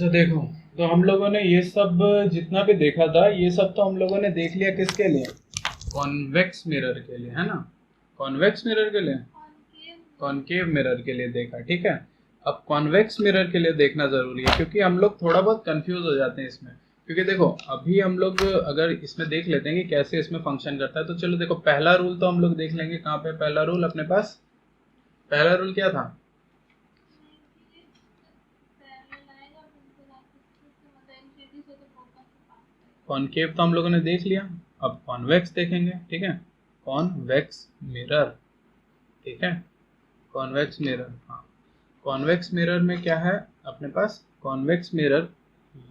तो देखो, तो हम लोगों ने ये सब जितना भी देखा था, ये सब तो हम लोगों ने देख लिया किसके लिए? कॉन्वेक्स मिरर के लिए, है ना? कॉन्वेक्स मिरर के लिए, कॉनकेव मिरर के लिए देखा, ठीक है। अब कॉन्वेक्स मिरर के लिए देखना जरूरी है, क्योंकि हम लोग थोड़ा बहुत कंफ्यूज हो जाते हैं इसमें। क्योंकि देखो, अभी हम लोग अगर इसमें देख लेते हैं कि कैसे इसमें फंक्शन करता है, तो चलो देखो, पहला रूल तो हम लोग देख लेंगे। कहाँ पे पहला रूल अपने पास? पहला रूल क्या था? कॉनकेव तो हम लोगों ने देख लिया, अब कॉन्वेक्स देखेंगे, ठीक है। कॉन्वेक्स मिरर, ठीक है। कॉन्वेक्स मिरर, हाँ। कॉन्वेक्स मिरर में क्या है अपने पास? कॉन्वेक्स मिरर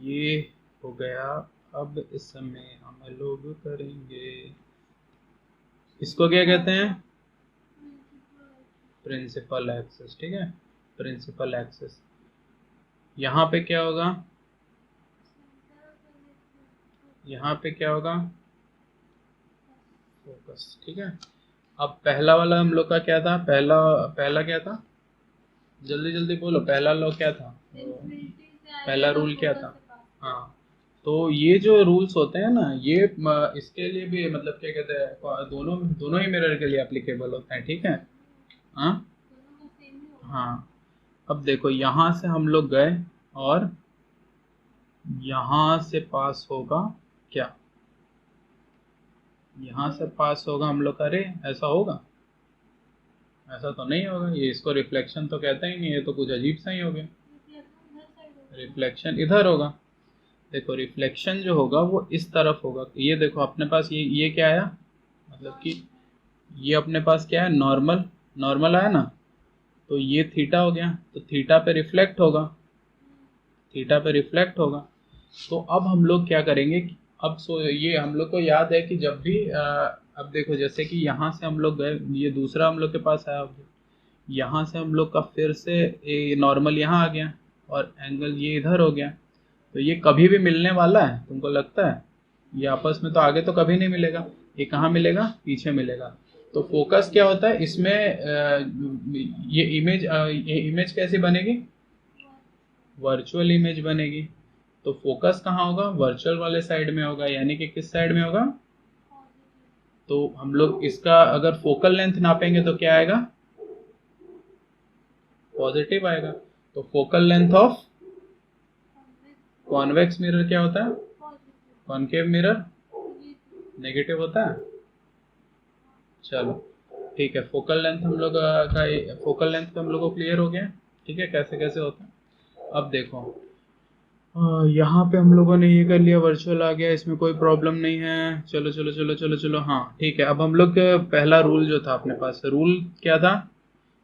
ये हो गया। अब इस समय हम लोग करेंगे, इसको क्या कहते हैं? प्रिंसिपल एक्सेस, ठीक है। Principal axis. यहाँ पे क्या होगा? यहाँ पे क्या होगा? फोकस, ठीक है। अब पहला वाला हम लोग का क्या था? पहला पहला क्या था? जल्दी जल्दी बोलो, पहला लॉ क्या था? पहला रूल क्या था? हाँ। तो ये जो रूल्स होते हैं ना, ये इसके लिए भी, मतलब क्या कहते हैं, दोनों दोनों ही मिरर के लिए एप्लीकेबल होते हैं, ठीक है। हाँ, हाँ। अब देखो, यहाँ से हम लोग गए और यहाँ से पास होगा क्या? यहाँ से पास होगा हम लोग का रे, ऐसा होगा? ऐसा तो नहीं होगा, ये इसको रिफ्लेक्शन तो कहते ही नहीं, ये तो कुछ अजीब सा ही हो गया। रिफ्लेक्शन इधर होगा। देखो, रिफ्लेक्शन जो होगा वो इस तरफ होगा। ये देखो अपने पास ये क्या आया? मतलब कि ये अपने पास क्या है? नॉर्मल। नॉर्मल आया ना? तो ये थीटा हो गया, तो थीटा पे रिफ्लेक्ट होगा। थीटा पे रिफ्लेक्ट होगा। तो अब हम लोग क्या करेंगे अब ये हम लोग को याद है कि जब भी अब देखो, जैसे कि यहाँ से हम लोग गए, ये दूसरा हम लोग के पास आया, यहाँ से हम लोग का फिर से ये नॉर्मल यहाँ आ गया और एंगल ये इधर हो गया। तो ये कभी भी मिलने वाला है तुमको लगता है? ये आपस में तो आगे तो कभी नहीं मिलेगा। ये कहाँ मिलेगा? पीछे मिलेगा। तो फोकस क्या होता है इसमें? ये इमेज कैसी बनेगी? वर्चुअल इमेज बनेगी। तो फोकस कहाँ होगा? वर्चुअल वाले साइड में होगा, यानी कि किस साइड में होगा? तो हम लोग इसका अगर फोकल लेंथ नापेंगे तो क्या आएगा? पॉजिटिव आएगा। तो focal length of convex mirror क्या होता है? कॉनकेव मिरर नेगेटिव होता है। चलो, ठीक है। फोकल लेंथ हम लोग का, फोकल लेंथ हम लोग को क्लियर हो गया, ठीक है, कैसे कैसे होता है। अब देखो, यहाँ पे हम लोगों ने ये कर लिया, वर्चुअल आ गया, इसमें कोई प्रॉब्लम नहीं है। चलो चलो चलो चलो चलो, हाँ ठीक है। अब हम लोग पहला रूल जो था अपने पास, रूल क्या था?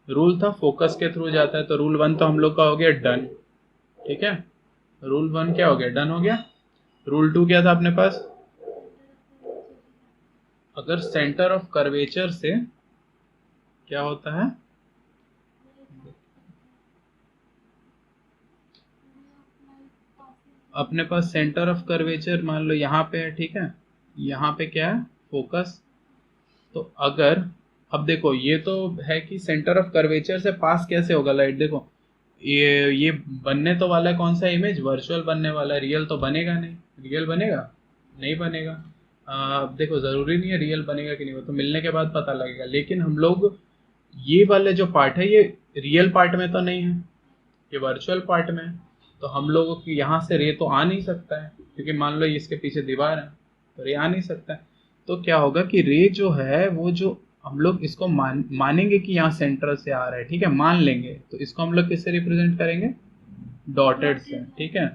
रूल था फोकस के थ्रू जाता है, तो रूल वन तो हम लोग का हो गया डन, ठीक है। रूल वन क्या हो गया? डन हो गया। रूल टू क्या था अपने पास? अगर सेंटर ऑफ कर्वेचर से क्या होता है? अपने पास सेंटर ऑफ कर्वेचर मान लो यहाँ पे है, ठीक है। यहाँ पे क्या है? फोकस। तो अगर, अब देखो, ये तो है कि सेंटर ऑफ कर्वेचर से पास कैसे होगा लाइट? देखो, ये बनने तो वाला है कौन सा इमेज? वर्चुअल बनने वाला है, रियल तो बनेगा नहीं। रियल बनेगा? नहीं बनेगा। अब देखो, जरूरी नहीं है रियल बनेगा कि नहीं, वो तो मिलने के बाद पता लगेगा। लेकिन हम लोग ये वाले जो पार्ट है, ये रियल पार्ट में तो नहीं है, ये वर्चुअल पार्ट में है। तो हम लोगों की यहाँ से रे तो आ नहीं सकता है, क्योंकि मान लो इसके पीछे दीवार है, तो रे आ नहीं सकता है। तो क्या होगा कि रे जो है वो, जो हम लोग इसको मानेंगे कि यहाँ सेंटर से आ रहा है, ठीक है, मान लेंगे। तो इसको हम लोग किससे रिप्रेजेंट करेंगे? डॉटेड से, ठीक है।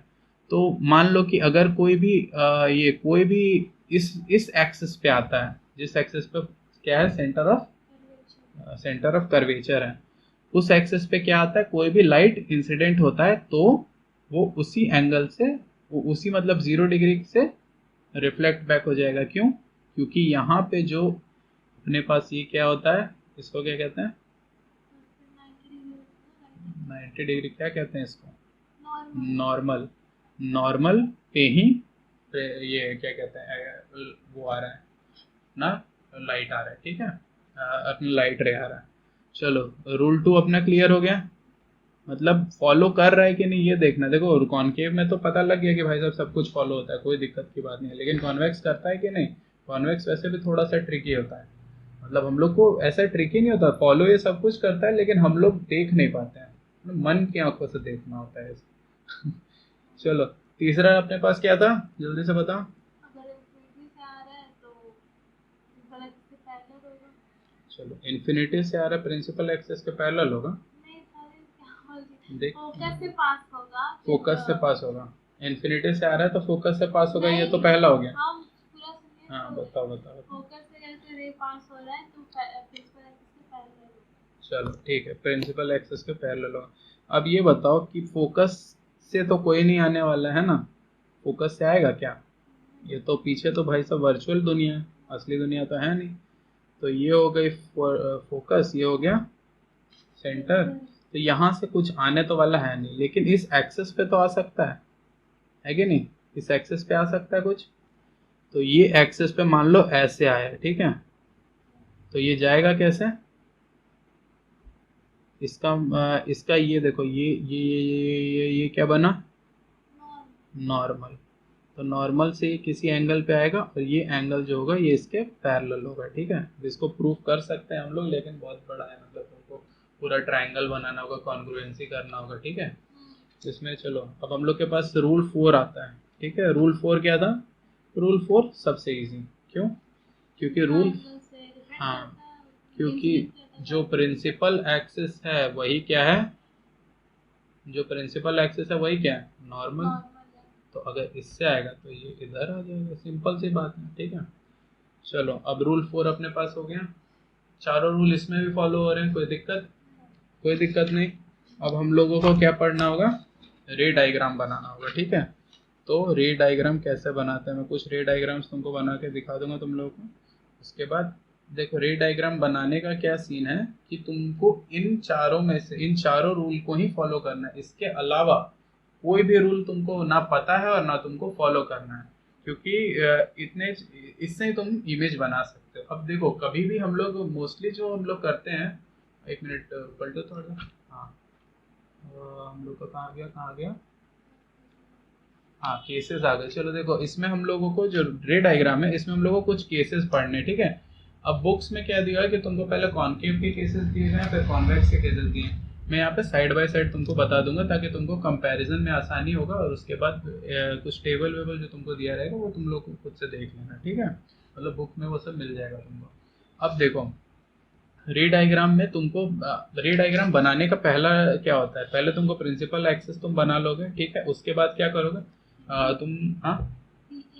तो मान लो कि अगर कोई भी ये कोई भी इस एक्सिस पे आता है, जिस एक्सिस पे क्या है? सेंटर ऑफ कर्वेचर है, उस एक्सिस पे क्या आता है? कोई भी लाइट इंसिडेंट होता है तो वो उसी एंगल से, वो उसी मतलब 0 डिग्री से रिफ्लेक्ट बैक हो जाएगा। क्यों? क्योंकि यहाँ पे जो अपने पास ये क्या होता है, इसको क्या कहते हैं? 90 डिग्री क्या कहते हैं इसको? नॉर्मल। नॉर्मल पे ही ये क्या कहते हैं, वो आ रहा है ना, लाइट आ रहा है, ठीक है। अपना लाइट रे आ रहा है। चलो, रूल टू अपना क्लियर हो गया। मतलब फॉलो कर रहा है कि नहीं ये देखना। देखो कॉनकेव में तो पता लग गया कि भाई साहब सब कुछ फॉलो होता है, कोई दिक्कत की बात नहीं है, लेकिन कॉन्वेक्स करता है कि नहीं? कॉन्वेक्स वैसे भी थोड़ा सा ट्रिकी होता है, मतलब हम लोग को ऐसा ट्रिकी नहीं होता, फॉलो ये सब कुछ करता है लेकिन हम लोग देख नहीं पाते हैं, मन की आंखों से देखना होता है इसे। चलो तीसरा अपने पास क्या था, जल्दी से बताओ। अगर इन्फिनिटी से आ रहा है तो प्रिंसिपल एक्सिस के पैरेलल होगा। चलो इन्फिनिटी से आ रहा है, प्रिंसिपल एक्सेस के पैरेलल होगा। नहीं सर, क्या बोल रही, देख, फोकस से पास होगा फोकस से पास होगा। इन्फिनिटी से आ रहा है तो फोकस से पास होगा, ये तो नहीं, पहला हो गया। हम पूरा सुनिए हाँ तो बताओ बताओ बताओ। फोकस से जैसे रे पास हो रहा है तो प्रिंसिपल एक्सिस के पैरेलल होगा। चलो ठीक है, प्रिंसिपल एक्सेस के पैरेलल होगा। अब ये बताओ कि फोकस से तो कोई नहीं आने वाला है ना, फोकस से आएगा क्या? ये तो पीछे तो भाई सब वर्चुअल दुनिया है, असली दुनिया तो है नहीं। तो ये हो गई फोकस, ये हो गया सेंटर। तो यहाँ से कुछ आने तो वाला है नहीं, लेकिन इस एक्सेस पे तो आ सकता है कि नहीं? इस एक्सेस पे आ सकता है कुछ। तो ये एक्सेस पे मान लो ऐसे आया, ठीक है, तो ये जाएगा कैसे? इसका ये देखो, ये क्या बना? नॉर्मल। तो नॉर्मल से ये किसी एंगल पे आएगा और ये एंगल जो होगा ये इसके पैरेलल होगा, ठीक है। इसको प्रूव कर सकते हैं हम लोग, लेकिन बहुत बड़ा है, मतलब तुमको पूरा ट्रायंगल बनाना होगा, कॉन्ग्रुएंसी करना होगा, ठीक है। इसमें चलो अब हम लोग के पास रूल 4 आता है, ठीक है। रूल 4 क्या था? रूल 4 सबसे इजी, क्यों? क्योंकि रूल, एंगल से डिपेंड हाँ, करता है, क्योंकि इंक्रीज करता है। जो प्रिंसिपल एक्सिस है वही क्या है? जो प्रिंसिपल एक्सिस है वही क्या है? नॉर्मल। नॉर्मल है। तो अगर इससे आएगा तो ये इधर आ जाएगा, सिंपल सी बात है, ठीक है। चलो अब रूल 4 अपने पास हो गया, चारों रूल इसमें भी फॉलो हो रहे हैं, कोई दिक्कत? कोई दिक्कत नहीं। अब हम लोगों को क्या पढ़ना होगा? रे डायग्राम बनाना होगा, ठीक है। तो रे डायग्राम कैसे बनाते हैं, मैं कुछ रे डायग्राम्स तुमको बना के दिखा दूंगा तुम लोगों को। उसके बाद देखो रे डायग्राम बनाने का क्या सीन है कि तुमको इन चारों में से इन चारों रूल को ही फॉलो करना है, इसके अलावा कोई भी रूल तुमको ना पता है और ना तुमको फॉलो करना है, क्योंकि इतने इससे ही तुम इमेज बना सकते हो। अब देखो कभी भी हम लोग मोस्टली जो हम लोग करते हैं, एक मिनट पलटो थोड़ा सा, हाँ, हम लोग का कहाँ गया, कहाँ गया, हाँ केसेस आ गए। चलो देखो इसमें हम लोगों को जो रे डायग्राम है इसमें हम लोगों को कुछ केसेस पढ़ने हैं, ठीक है। अब बुक्स में क्या दिया है कि तुमको पहले कॉनकेव के केसेस दिए गए हैं, फिर कॉन्वेक्स के केसेस दिए हैं। मैं यहाँ पे साइड बाय साइड तुमको बता दूंगा ताकि तुमको कंपैरिजन में आसानी होगा, और उसके बाद कुछ टेबल वेबल जो तुमको दिया रहेगा वो तुम लोग को खुद से देख लेना, ठीक है। मतलब बुक में वो सब मिल जाएगा तुमको। अब देखो रे डायग्राम में तुमको रे डायग्राम बनाने का पहला क्या होता है, पहले तुमको प्रिंसिपल एक्सिस तुम बना लोगे, ठीक है। उसके बाद क्या करोगे? तुम, हाँ,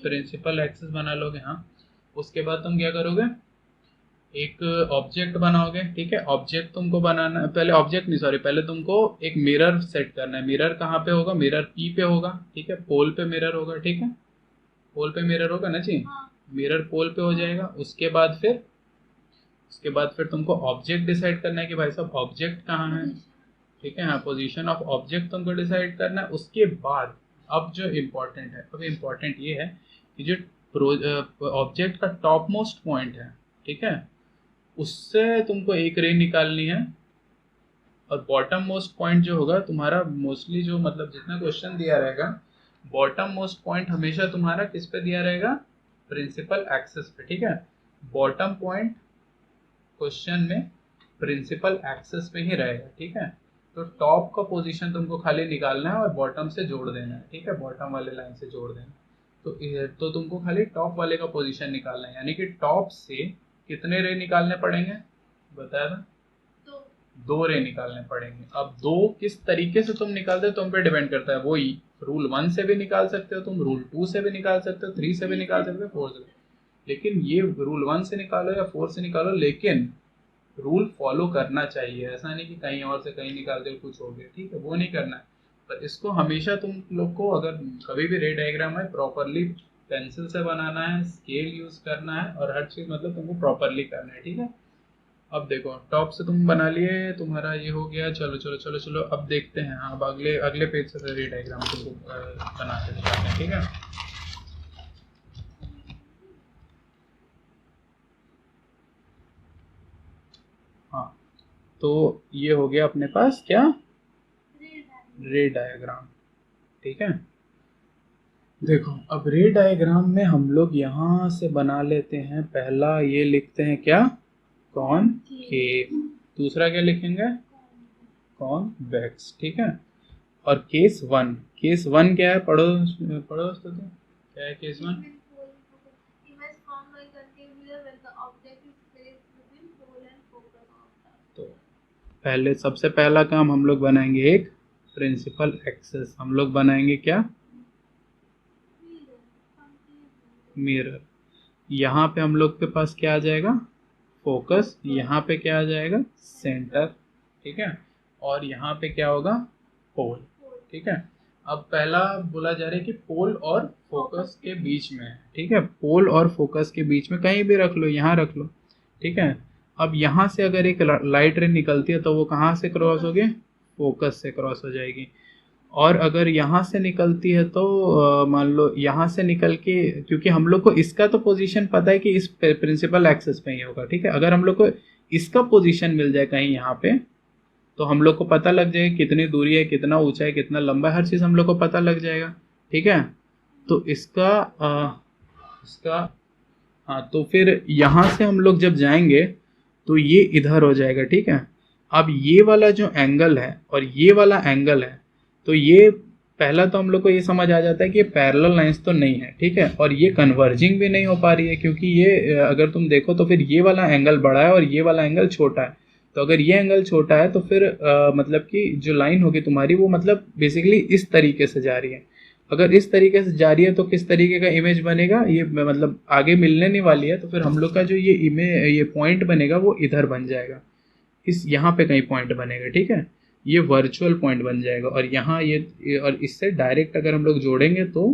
प्रिंसिपल एक्सिस बना लोगे, हाँ। उसके बाद तुम क्या करोगे? एक ऑब्जेक्ट बनाओगे, ठीक है। ऑब्जेक्ट तुमको बनाना, पहले ऑब्जेक्ट नहीं, सॉरी, पहले तुमको एक मिरर सेट करना है। मिरर कहाँ पे होगा? मिरर पी पे होगा, ठीक है। पोल पे मिरर होगा, ठीक है। पोल पे मिरर होगा ना जी। हाँ। मिरर पोल पे हो जाएगा। उसके बाद फिर तुमको ऑब्जेक्ट डिसाइड करना है कि भाई साहब ऑब्जेक्ट कहाँ है, ठीक है। हाँ, पोजीशन ऑफ ऑब्जेक्ट तुमको डिसाइड करना है। उसके बाद अब जो इम्पोर्टेंट है, अब इम्पोर्टेंट ये है कि जो ऑब्जेक्ट का टॉप मोस्ट पॉइंट है, ठीक है, उससे तुमको एक रे निकालनी है। और बॉटम मोस्ट पॉइंट जो होगा तुम्हारा, मोस्टली जो मतलब जितना क्वेश्चन दिया रहेगा, बॉटम मोस्ट पॉइंट हमेशा तुम्हारा किस पे दिया रहेगा? प्रिंसिपल एक्सेस पे, ठीक है। बॉटम पॉइंट क्वेश्चन में प्रिंसिपल एक्सेस पे ही रहेगा, ठीक है। तो टॉप का पोजीशन तुमको खाली निकालना है और बॉटम से जोड़ देना है, ठीक है, बॉटम वाले लाइन से जोड़ देना है। तो तुमको खाली टॉप वाले का पोजीशन निकालना है, यानी कि टॉप से कितने रे निकालने पड़ेंगे बताया था? तो 2 रे निकालने पड़ेंगे। अब 2 किस तरीके से तुम निकालते हो तुम पे डिपेंड करता है। वही रूल 1 से भी निकाल सकते हो तुम, रूल 2 से भी निकाल सकते हो, 3 से भी निकाल सकते हो, 4 से भी। लेकिन ये रूल 1 से निकालो या 4 से निकालो, लेकिन रूल फॉलो करना चाहिए। ऐसा नहीं कि कहीं और से कहीं निकाल दे कुछ हो गया, ठीक है, वो नहीं करना है। पर इसको हमेशा तुम लोग को, अगर कभी भी रे डायग्राम है, प्रॉपरली पेंसिल से बनाना है, स्केल यूज करना है, और हर चीज मतलब तुमको प्रॉपरली करना है, ठीक है। अब देखो टॉप से तुम बना लिए, तुम्हारा ये हो गया। चलो चलो चलो चलो अब देखते हैं, हाँ, अब अगले अगले पेज से रे डायग्राम तुमको बना के दिखाते हैं, ठीक है। हाँ, तो ये हो गया अपने पास क्या? रे डायग्राम, ठीक है। देखो अब रे डायग्राम में हम लोग यहाँ से बना लेते हैं, पहला ये लिखते हैं क्या, कॉनकेव, दूसरा क्या लिखेंगे, कॉन्वेक्स, ठीक है। और केस वन क्या है, पढ़ो पढ़ो तो क्या है case one. Image formed by concave mirror when the object is placed between pole and focus of the तो पहले सबसे पहला काम हम लोग बनाएंगे एक प्रिंसिपल एक्सेस, हम लोग बनाएंगे क्या, mirror. Concave mirror. यहाँ पे हम लोग के पास क्या आ जाएगा, फोकस, यहाँ पे क्या आ जाएगा, सेंटर, ठीक है। और यहाँ पे क्या होगा, पोल, ठीक है। अब पहला बोला जा रहा है कि पोल और फोकस के बीच में है, ठीक है। पोल और फोकस के बीच में कहीं भी रख लो, यहाँ रख लो, ठीक है। अब यहाँ से अगर एक लाइट रे निकलती है तो वो कहाँ से क्रॉस होगी, फोकस से क्रॉस हो जाएगी। और अगर यहाँ से निकलती है तो मान लो यहाँ से निकल के, क्योंकि हम लोग को इसका तो पोजीशन पता है कि इस प्रिंसिपल एक्सेस पे ही होगा, ठीक है। अगर हम लोग को इसका पोजीशन मिल जाए कहीं यहाँ पे, तो हम लोग को पता लग जाएगा कितनी दूरी है, कितना ऊंचा है, कितना लंबा है, हर चीज़ हम लोग को पता लग जाएगा, ठीक है। तो इसका हाँ, तो फिर यहाँ से हम लोग जब जाएंगे तो ये इधर हो जाएगा, ठीक है। अब ये वाला जो एंगल है और ये वाला एंगल है, तो ये पहला तो हम लोग को ये समझ आ जाता है कि ये पैरेलल लाइंस तो नहीं है, ठीक है। और ये कन्वर्जिंग भी नहीं हो पा रही है, क्योंकि ये अगर तुम देखो तो फिर ये वाला एंगल बड़ा है और ये वाला एंगल छोटा है। तो अगर ये एंगल छोटा है तो फिर मतलब कि जो लाइन होगी तुम्हारी वो मतलब बेसिकली इस तरीके से जा रही है। अगर इस तरीके से जा रही है तो किस तरीके का इमेज बनेगा, ये मतलब आगे मिलने नहीं वाली है। तो फिर हम लोग का जो ये इमेज, ये पॉइंट बनेगा वो इधर बन जाएगा, इस यहाँ पे कहीं पॉइंट बनेगा, ठीक है। ये वर्चुअल पॉइंट बन जाएगा। और यहाँ ये और इससे डायरेक्ट अगर हम लोग जोड़ेंगे तो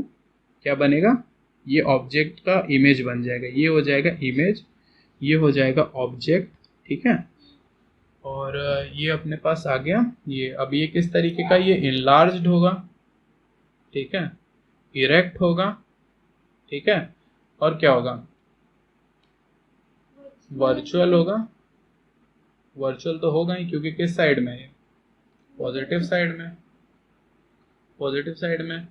क्या बनेगा, ये ऑब्जेक्ट का इमेज बन जाएगा, ये हो जाएगा इमेज, ये हो जाएगा ऑब्जेक्ट, ठीक है। और ये अपने पास आ गया ये। अब ये किस तरीके का, ये इनलार्ज्ड होगा, ठीक है, इरेक्ट होगा, ठीक है। और क्या होगा, वर्चुअल होगा। वर्चुअल तो होगा ही, क्योंकि किस साइड में है, पॉजिटिव साइड में, पॉजिटिव साइड में।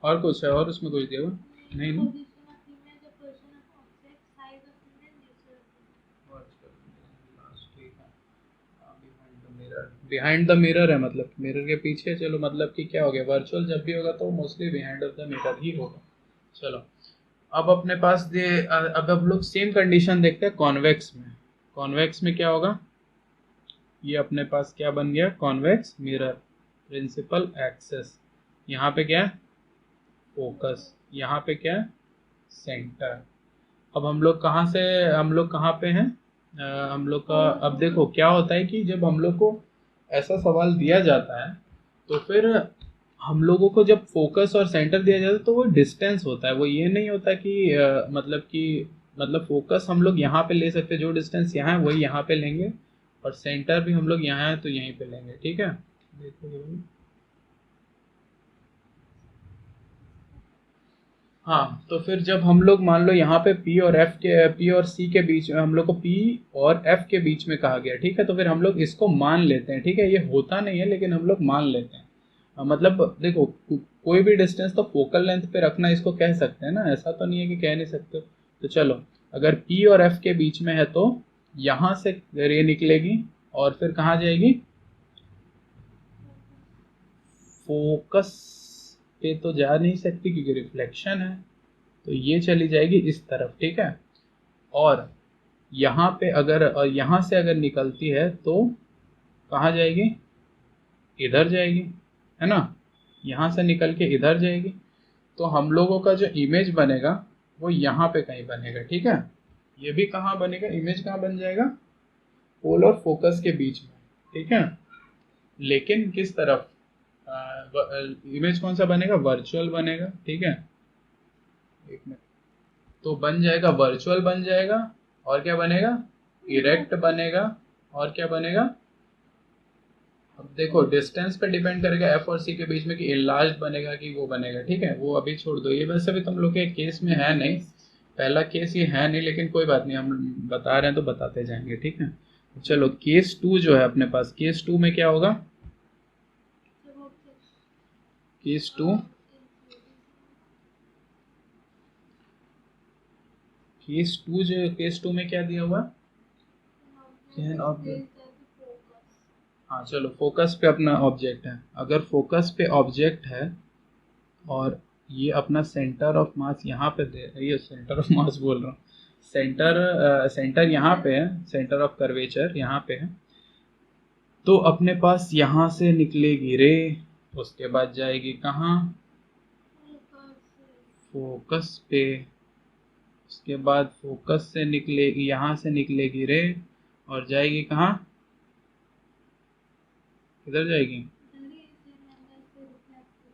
और कुछ है, और उसमें कुछ दिया हुआ नहीं ना, position of image, the position of object, size of image, nature of image. Behind the mirror है, मतलब मिरर के पीछे। चलो मतलब कि क्या हो गया, वर्चुअल जब भी होगा तो mostly behind of the mirror ही होगा। चलो अब अपने पास अब हम लोग सेम कंडीशन देखते हैं कॉन्वेक्स में। कॉन्वेक्स में क्या होगा, ये अपने पास क्या बन गया, कॉन्वेक्स मिरर, प्रिंसिपल एक्सेस, यहाँ पे क्या है, फोकस, यहाँ पे क्या है, सेंटर। अब हम लोग कहाँ से, हम लोग कहाँ पे हैं, हम लोग का, अब देखो क्या होता है कि जब हम लोग को ऐसा सवाल दिया जाता है तो फिर हम लोगों को जब फोकस और सेंटर दिया जाता है तो वो डिस्टेंस होता है, वो ये नहीं होता कि मतलब फोकस हम लोग यहाँ पे ले सकते हैं, जो डिस्टेंस यहाँ है वही यहाँ पे लेंगे, और सेंटर भी हम लोग यहाँ है तो यहीं पे लेंगे, ठीक है। देखो हाँ, तो फिर जब हम लोग मान लो यहाँ पे P और C के बीच में, हम लोग को P और F के बीच में कहा गया, ठीक है। तो फिर हम लोग इसको मान लेते हैं, ठीक है। ये होता नहीं है लेकिन हम लोग मान लेते हैं। मतलब देखो कोई भी डिस्टेंस तो फोकल लेंथ पे रखना इसको कह सकते हैं ना, ऐसा तो नहीं है कि कह नहीं सकते। तो चलो अगर P और F के बीच में है तो यहाँ से रे निकलेगी और फिर कहाँ जाएगी, फोकस पे तो जा नहीं सकती क्योंकि रिफ्लेक्शन है, तो ये चली जाएगी इस तरफ, ठीक है। और यहाँ पे अगर, और यहाँ से अगर निकलती है तो कहाँ जाएगी, इधर जाएगी, है ना। यहाँ से निकल के इधर जाएगी। तो हम लोगों का जो इमेज बनेगा वो यहाँ पे कहीं बनेगा, ठीक है। ये भी कहाँ बनेगा, इमेज कहाँ बन जाएगा, पोल और फोकस के बीच में, ठीक है। लेकिन किस तरफ, इमेज कौन सा बनेगा, वर्चुअल बनेगा, ठीक है। एक मिनट, तो बन जाएगा वर्चुअल बन जाएगा, और क्या बनेगा, इरेक्ट बनेगा, और क्या बनेगा, अब देखो डिस्टेंस पे डिपेंड करेगा F और C के बीच में कि इनलार्ज बनेगा कि वो बनेगा, ठीक है। वो अभी छोड़ दो, ये वैसे भी तुम लोग के केस में है नहीं, पहला केस ये है नहीं, लेकिन कोई बात नहीं, हम बता रहे हैं तो बताते जाएंगे, ठीक है। चलो केस 2 जो है अपने पास, केस 2 में क्या होगा, जब केस 2, केस 2 में क्या दिया हुआ? हाँ चलो, फोकस पे अपना ऑब्जेक्ट है। अगर फोकस पे ऑब्जेक्ट है और ये अपना सेंटर ऑफ मास यहाँ पे ये सेंटर ऑफ मास बोल रहा हूँ, सेंटर यहाँ पे है, सेंटर ऑफ कर्वेचर यहाँ पे है, तो अपने पास यहाँ से निकलेगी रे, उसके बाद जाएगी कहाँ? फोकस पे। उसके बाद फोकस से निकलेगी, यहाँ से निकलेगी रे और जाएगी कहाँ? किधर जाएगी?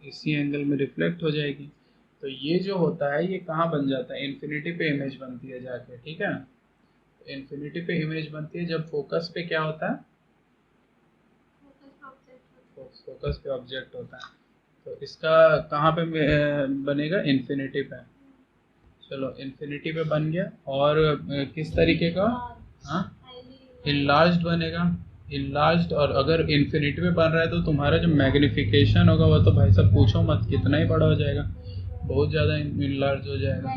इसी एंगल में रिफ्लेक्ट हो जाएगी। तो ये जो होता है ये कहाँ बन जाता है? इन्फिनिटी पे इमेज बनती है जाके, ठीक है। इन्फिनिटी पे इमेज बनती है जब फोकस पे क्या होता है? फोकस पे ऑब्जेक्ट होता है। तो इसका कहाँ पे बनेगा? इन्फिनिटी पे। चलो इन्फिनिटी पे बन गया। और किस तरीके का? हाँ, इनलार्ज्ड बनेगा। इनलार्ज्ड, और अगर इन्फिनिटी पे बन रहा है तो तुम्हारा जो मैग्निफिकेशन होगा वो तो भाई साहब पूछो मत, कितना ही बड़ा हो जाएगा, बहुत ज़्यादा इनलार्ज हो जाएगा।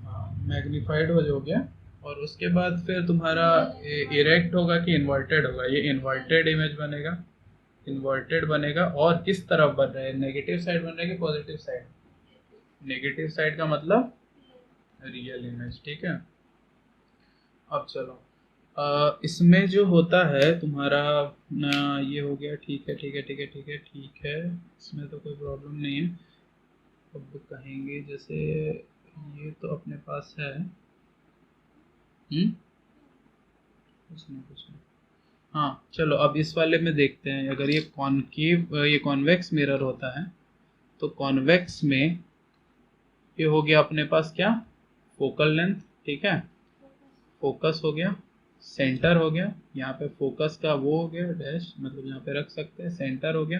हाँ, मैग्नीफाइड हो गया। और उसके बाद फिर तुम्हारा इरेक्ट होगा कि इन्वर्टेड होगा? ये इन्वर्टेड इमेज बनेगा, इन्वर्टेड बनेगा। और किस तरफ बन रहा है? नेगेटिव साइड बन रहा है कि पॉजिटिव साइड? नेगेटिव साइड का मतलब रियल इमेज, ठीक है। अब चलो, इसमें जो होता है तुम्हारा ये हो गया, ठीक है ठीक है ठीक है ठीक है ठीक है, इसमें तो कोई प्रॉब्लम नहीं है। अब कहेंगे जैसे ये तो अपने पास है, कुछ नहीं। हाँ चलो, अब इस वाले में देखते हैं। अगर ये कॉनकेव, ये कॉन्वेक्स मिरर होता है तो कॉन्वेक्स में ये हो गया अपने पास क्या? फोकल लेंथ, ठीक है, फोकस हो गया, सेंटर हो गया, यहाँ पे फोकस का वो हो गया डैश, मतलब यहाँ पे रख सकते हैं, सेंटर हो गया।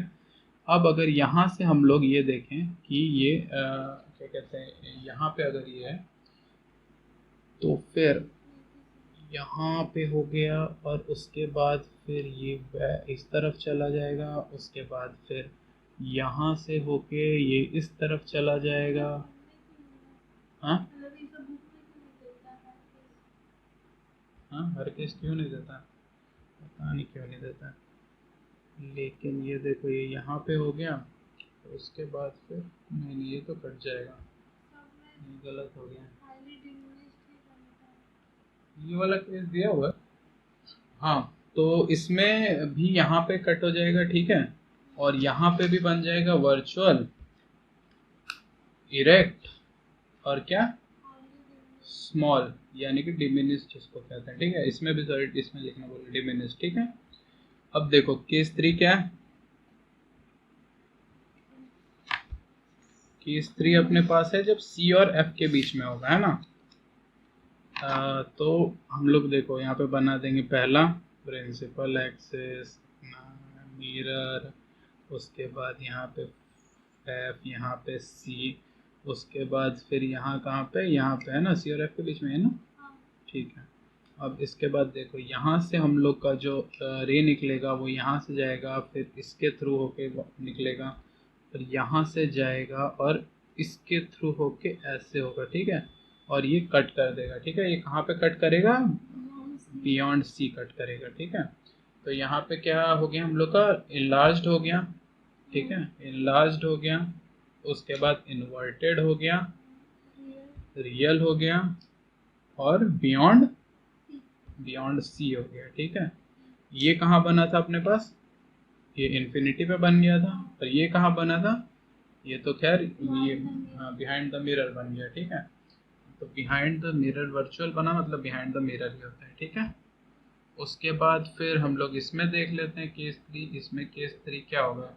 अब अगर यहाँ से हम लोग ये देखें कि ये क्या कहते हैं, यहाँ पे अगर ये है तो फिर यहाँ पे हो गया, और उसके बाद फिर ये इस तरफ चला जाएगा, उसके बाद फिर यहाँ से होके ये इस तरफ चला जाएगा। हाँ हाँ, हर केस क्यों नहीं देता, पता नहीं क्यों नहीं देता। लेकिन ये देखो, ये यहाँ पे हो गया, तो उसके बाद फिर नहीं, ये तो कट जाएगा, ये गलत हो गया। ये वाला केस दिया हुआ है। हाँ, तो इसमें भी यहाँ पे कट हो जाएगा, ठीक है, और यहाँ पे भी बन जाएगा वर्चुअल, इरेक्ट, और क्या? स्मॉल, यानी कि डिमिनिश जिसको कहते हैं, ठीक है। इसमें भी सॉरी, इसमें लिखना बोले डिमिनिश, ठीक है। अब देखो केस 3 क्या है? केस 3 अपने पास है जब C और F के बीच में होगा, है ना। तो हम लोग देखो यहाँ पे बना देंगे पहला प्रिंसिपल एक्सिस, मिरर, उसके बाद यहाँ पे F, यहाँ पे C, उसके बाद फिर यहाँ कहाँ पे? यहाँ पे है ना, C और F के बीच में है ना, ठीक है। अब इसके बाद देखो, यहाँ से हम लोग का जो रे निकलेगा वो यहाँ से जाएगा, फिर इसके थ्रू होके निकलेगा, फिर यहाँ से जाएगा और इसके थ्रू होके ऐसे होगा, ठीक है, और ये कट कर देगा, ठीक है। ये कहाँ पे कट करेगा? बियॉन्ड C कट करेगा, ठीक है। तो यहाँ पे क्या हो गया हम लोग का? इनलार्ज्ड हो गया, ठीक है, इनलार्ज्ड हो गया, उसके बाद इन्वर्टेड हो गया, रियल हो गया, और बियॉन्ड C हो गया, ठीक है। ये कहाँ बना था अपने पास? ये इन्फिनिटी पे बन गया था। और ये कहाँ बना था? ये तो खैर ये बिहाइंड द मिरर बन गया, ठीक है। तो बिहाइंड द मिरर वर्चुअल बना, मतलब बिहाइंड द मिरर ही होता है, ठीक है। उसके बाद फिर हम लोग इसमें देख लेते हैं केस 3। इसमें केस 3 क्या होगा?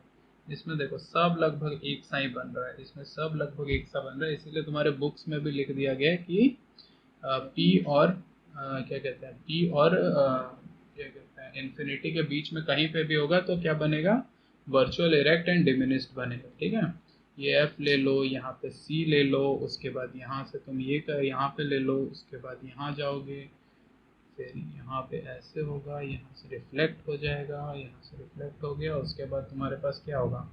इसमें देखो सब लगभग एक सा ही बन रहा है, इसमें सब लगभग एक सा बन रहा है, इसीलिए तुम्हारे बुक्स में भी लिख दिया गया है कि P और क्या कहते हैं, P और क्या कहते हैं, इन्फिनिटी के बीच में कहीं पे भी होगा तो क्या बनेगा? वर्चुअल, इरेक्ट एंड डिमिनिश्ड बनेगा, ठीक है। ये F ले लो, यहाँ पे C ले लो, उसके बाद यहाँ से तुम ये यहाँ पे ले लो, उसके बाद यहाँ जाओगे, फिर यहाँ पे ऐसे होगा, यहाँ से रिफ्लेक्ट हो जाएगा, यहाँ से रिफ्लेक्ट हो गया, उसके बाद तुम्हारे पास क्या होगा?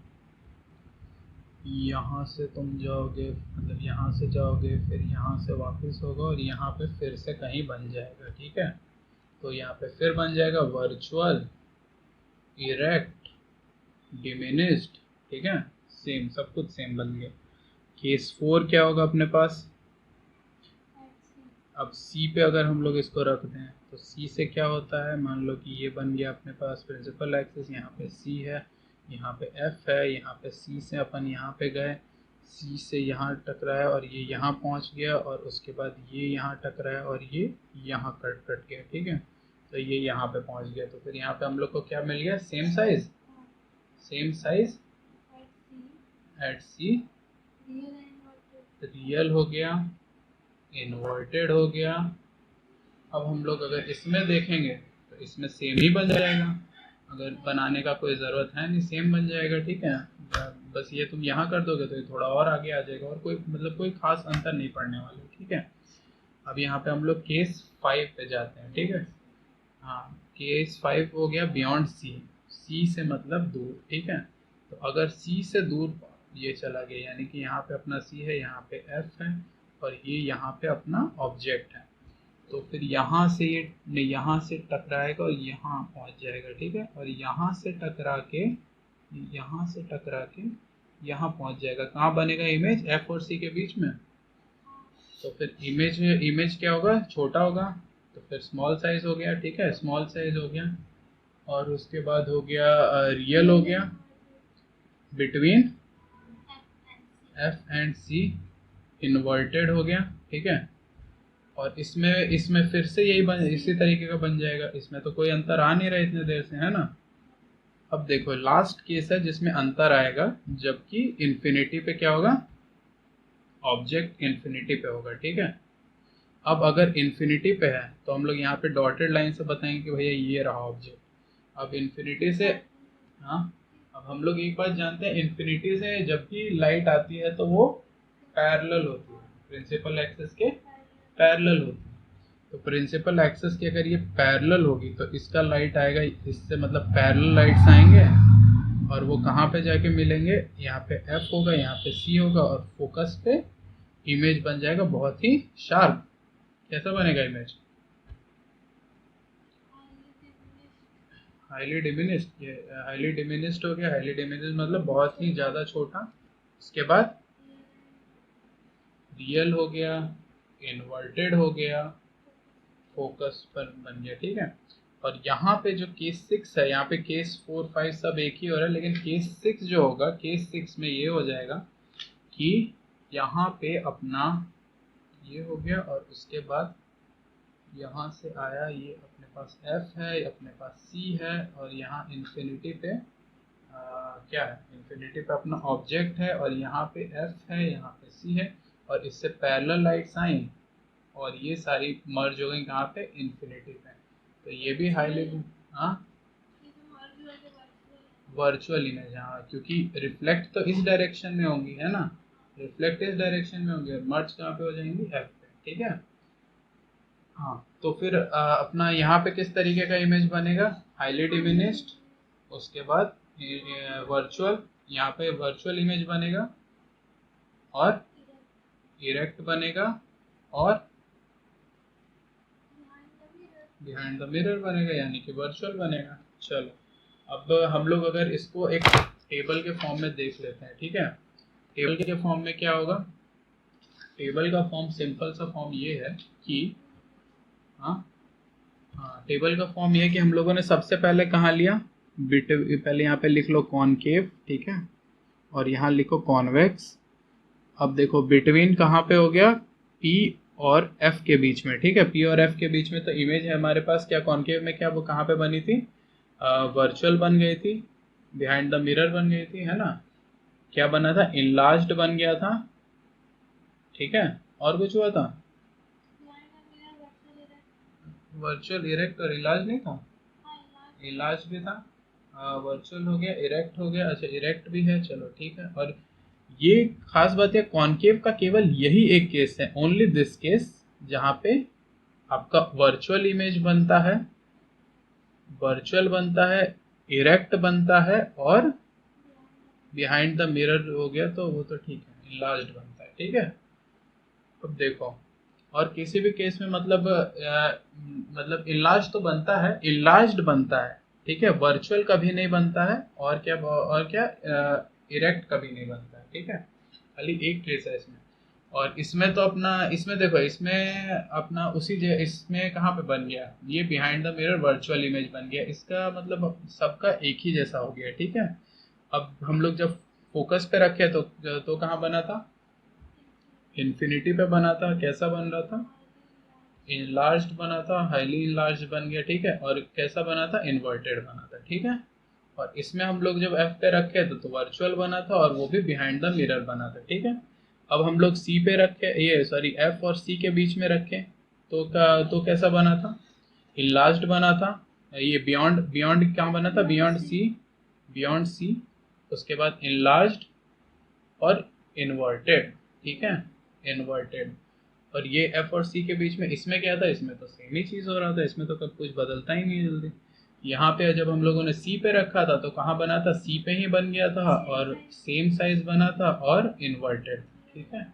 यहाँ से तुम जाओगे, मतलब यहाँ से जाओगे, फिर यहाँ से वापस होगा और यहाँ पे फिर से कहीं बन जाएगा, ठीक है। तो यहाँ पे फिर बन जाएगा वर्चुअल, इरेक्ट, डिमिनिस्ड, ठीक है। सेम, सब कुछ सेम बन गया। केस 4 क्या होगा अपने पास? अब C पे अगर हम लोग इसको रख दें तो C से क्या होता है, मान लो कि ये बन गया अपने पास प्रिंसिपल एक्सिस, यहाँ पे C है, यहाँ पे F है, यहाँ पे C से अपन यहाँ पे गए, C से यहाँ टकराया और ये यहाँ पहुँच गया, और उसके बाद ये यहाँ टकराया और ये यहाँ कट गया, ठीक है। तो ये यहाँ पे पहुँच गया, तो फिर यहाँ पे हम लोग को क्या मिल गया? Same size, same size at C, real हो गया, इन्वर्टेड हो गया। अब हम लोग अगर इसमें देखेंगे तो इसमें सेम ही बन जाएगा, अगर बनाने का कोई ज़रूरत है नहीं, सेम बन जाएगा, ठीक है। बस ये तुम यहाँ कर दोगे तो ये थोड़ा और आगे आ जाएगा, और कोई मतलब कोई खास अंतर नहीं पड़ने वाला, ठीक है। अब यहाँ पे हम लोग केस 5 पे जाते हैं, ठीक है। हाँ, केस 5 हो गया बियॉन्ड C से मतलब दूर, ठीक है। तो अगर C से दूर ये चला गया, यानी कि यहाँ पे अपना C है, यहाँ पे F है, और ये यहाँ पे अपना ऑब्जेक्ट है, तो फिर यहाँ से ये यहाँ से टकराएगा और यहाँ पहुँच जाएगा, ठीक है। और यहाँ से टकरा के यहाँ पहुँच जाएगा। कहाँ बनेगा इमेज? F और C के बीच में। तो फिर इमेज क्या होगा? छोटा होगा, तो फिर स्मॉल साइज हो गया, ठीक है, स्मॉल साइज हो गया। और उसके बाद हो गया रियल हो गया, between F and C, inverted हो गया, ठीक है। और इसमें फिर से इसी तरीके का बन जाएगा, इसमें तो कोई अंतर आ नहीं रहा इतने देर से, है ना। अब देखो लास्ट केस है जिसमें अंतर आएगा, जबकि इन्फिनिटी पे क्या होगा? ऑब्जेक्ट इन्फिनिटी पे होगा, ठीक है। अब अगर इन्फिनिटी पे है तो हम लोग यहाँ पे डॉटेड लाइन से बताएंगे कि भैया ये रहा ऑब्जेक्ट। अब इन्फिनिटी से, हाँ, अब हम लोग एक बात जानते हैं, इन्फिनिटी से जब भी लाइट आती है तो वो पैरेलल होती है, प्रिंसिपल एक्सिस के पैरेलल होती है। तो प्रिंसिपल एक्सिस की अगर ये पैरेलल होगी तो इसका लाइट आएगा इससे, मतलब पैरेलल लाइट्स आएंगे, और वो कहाँ पे जाके मिलेंगे? यहाँ पे F होगा, यहाँ पे C होगा, और फोकस पे इमेज बन जाएगा बहुत ही शार्प। कैसा बनेगा इमेज? Highly diminished. ये हाईली डिमिनिस्ड हो गया, हाईली डिमिनिस्ड मतलब बहुत ही ज़्यादा छोटा। उसके बाद रियल हो गया, इन्वर्टेड हो गया, फोकस पर बन गया, ठीक है। और यहाँ पे जो केस 6 है, यहाँ पे केस 4, 5 सब एक ही हो रहा है, लेकिन केस 6 जो होगा, केस 6 में ये हो जाएगा कि यहाँ पे अपना ये हो गया, और उसके बाद यहाँ से आया, ये अपने पास F है, अपने पास C है, और यहाँ इन्फिनिटी पे क्या है? इन्फिनिटी पे अपना ऑब्जेक्ट है, और यहाँ पे F है, यहाँ पे C है, और इससे पैरेलल लाइट्स आई, और ये सारी मर्ज हो गई कहाँ पे? इन्फिनिटी पे। तो ये भी हाईली, हाँ, वर्चुअल इमेज, हाँ, क्योंकि रिफ्लेक्ट तो इस डायरेक्शन में होंगी, है ना, रिफ्लेक्ट इस डायरेक्शन में होंगी, और मर्ज कहाँ पे हो जाएंगी? F पे, ठीक है। हाँ, तो फिर अपना यहाँ पे किस तरीके का इमेज बनेगा? हाईली डिमिनिस्ड, उसके बाद वर्चुअल, यहाँ पे वर्चुअल इमेज बनेगा, और इरेक्ट बनेगा, और बिहाइंड द मिरर बनेगा, यानी कि वर्चुअल बनेगा। चलो, अब हम लोग अगर इसको एक टेबल के फॉर्म में देख लेते हैं, ठीक है। टेबल के फॉर्म में क्या होगा? टेबल का फॉर्म, सिंपल सा फॉर्म ये है कि हाँ, टेबल का फॉर्म ये है कि हम लोगों ने सबसे पहले कहाँ लिया? पहले यहाँ पे लिख लो कॉनकेव, ठीक है, और यहाँ लिखो कॉन्वेक्स। अब देखो बिटवीन कहाँ पे हो गया? P और F के बीच में, ठीक है, P और F के बीच में। तो इमेज है हमारे पास क्या कॉनकेव में? क्या वो कहाँ पे बनी थी? वर्चुअल बन गई थी, बिहाइंड द मिरर बन गई थी, है ना। क्या बना था? इनलार्ज्ड बन गया था, ठीक है। और कुछ हुआ था? वर्चुअल, इरेक्ट और इलाज नहीं था? इलाज भी था, वर्चुअल हो गया, इरेक्ट हो गया, अच्छा इरेक्ट भी है, चलो ठीक है। और ये खास बात है, कॉनकेव का केवल यही एक केस है, ओनली दिस केस, जहाँ पे आपका वर्चुअल इमेज बनता है, इरेक्ट बनता है, और बिहाइंड द मिरर हो गया तो वो तो ठीक है, इनलार्ज्ड बनता है, ठीक है। अब देखो, और किसी भी केस में मतलब मतलब इनलार्ज तो बनता है, इनलार्ज्ड बनता है, ठीक है, वर्चुअल कभी नहीं बनता है, और क्या इरेक्ट कभी नहीं बनता है, ठीक है। खाली एक केस है इसमें। और इसमें तो अपना, इसमें देखो, इसमें अपना इसमें कहाँ पे बन गया, ये behind the mirror virtual image बन गया, इसका मतलब सबका एक ही जैसा हो गया, ठीक है। अब हम लोग जब फोकस पे रखे तो कहाँ बना था, इन्फिनिटी पे बना था, कैसा बन रहा था, इनलार्ज्ड बना था, हाईली इनलार्ज्ड बन गया, ठीक है। और कैसा बना था, इन्वर्टेड बना था, ठीक है। और इसमें हम लोग जब एफ पे रखे तो वर्चुअल बना था, और वो भी बिहाइंड द मिरर बना था, ठीक है। अब हम लोग सी पे रखे, ये सॉरी एफ और सी के बीच में रखे तो कैसा बना था, इनलार्ज्ड बना था। ये बियॉन्ड बियॉन्ड क्या बना था, बियॉन्ड सी, उसके बाद इनलार्ज्ड और इन्वर्टेड, ठीक है, इन्वर्टेड। और ये एफ और सी के बीच में इसमें क्या था, इसमें तो सेम ही चीज हो रहा था, इसमें तो कब कुछ बदलता ही नहीं जल्दी। यहाँ पे जब हम लोगों ने सी पे रखा था तो कहाँ बना था, सी पे ही बन गया था, और सेम साइज बना था, और इन्वर्टेड, ठीक है,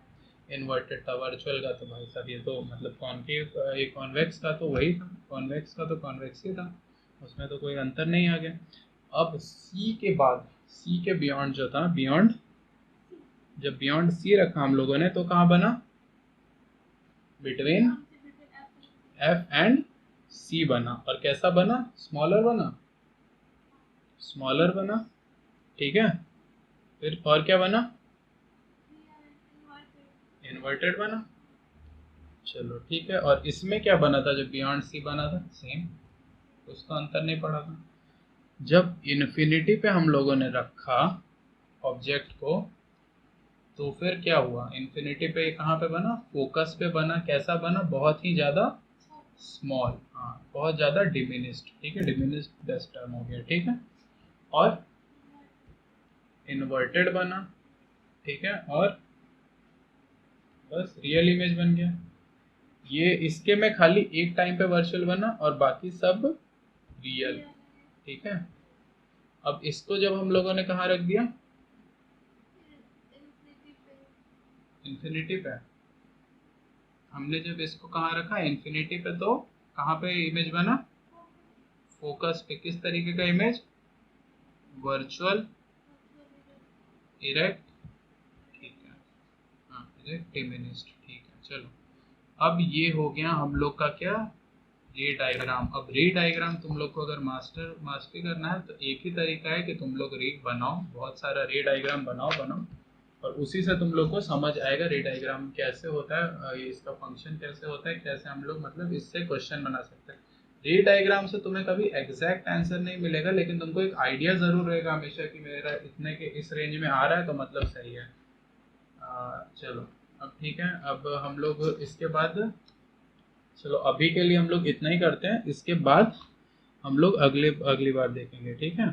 इन्वर्टेड था। वर्चुअल का तो भाई साहब ये तो मतलब कॉनकेव, ये कॉन्वेक्स का तो वही था, कॉन्वेक्स का तो कॉन्वेक्स ही था, उसमें तो कोई अंतर नहीं आ गया। अब सी के बाद, सी के बियॉन्ड जो था, बियॉन्ड, जब बियॉन्ड सी रखा हम लोगों ने तो कहाँ बना, बिटवीन एफ एंड सी बना, और कैसा बना, स्मॉलर बना, स्मॉलर बना, ठीक है। फिर और क्या बना, इन्वर्टेड बना, चलो ठीक है। और इसमें क्या बना था जब बियॉन्ड सी बना था, सेम, उसका अंतर नहीं पड़ा था। जब इन्फिनिटी पे हम लोगों ने रखा ऑब्जेक्ट को तो फिर क्या हुआ, इन्फिनिटी पे कहाँ पे बना, फोकस पे बना, कैसा बना, बहुत ही ज्यादा स्मॉल, हाँ बहुत ज्यादा डिमिनिस्ड, ठीक है, डिमिनिस्ड बेस्ट टर्म हो गया, ठीक है। और इन्वर्टेड बना, ठीक है, और बस रियल इमेज बन गया। ये इसके में खाली एक टाइम पे वर्चुअल बना और बाकी सब रियल, ठीक है। अब इसको जब हम लोगों ने कहाँ रख दिया, इन्फिनिटी पे, हमने जब इसको कहाँ रखा, इन्फिनिटी पे, तो कहाँ पे इमेज बना, फोकस पे। किस तरीके का इमेज, वर्चुअल इरेक्ट, ठीक है, हाँ इरेक्ट डिमिनिस्ड, ठीक है। चलो, अब ये हो गया हम लोग का क्या, रे डायग्राम। अब रे डायग्राम तुम लोग को अगर मास्टरी करना है तो एक ही तरीका है कि तुम लोग रे बनाओ, बहुत सारा रे डायग्राम बनाओ, और उसी से तुम लोग को समझ आएगा रे डायग्राम कैसे होता है, ये इसका फंक्शन कैसे होता है, कैसे हम लोग मतलब इससे क्वेश्चन बना सकते हैं। रे डायग्राम से तुम्हें कभी एग्जैक्ट आंसर नहीं मिलेगा, लेकिन तुमको एक आइडिया जरूर रहेगा हमेशा कि मेरा इतने के इस रेंज में आ रहा है तो मतलब सही है। चलो, अब ठीक है, अब हम लोग इसके बाद, चलो अभी के लिए हम लोग इतना ही करते हैं, इसके बाद हम लोग अगली बार देखेंगे, ठीक है।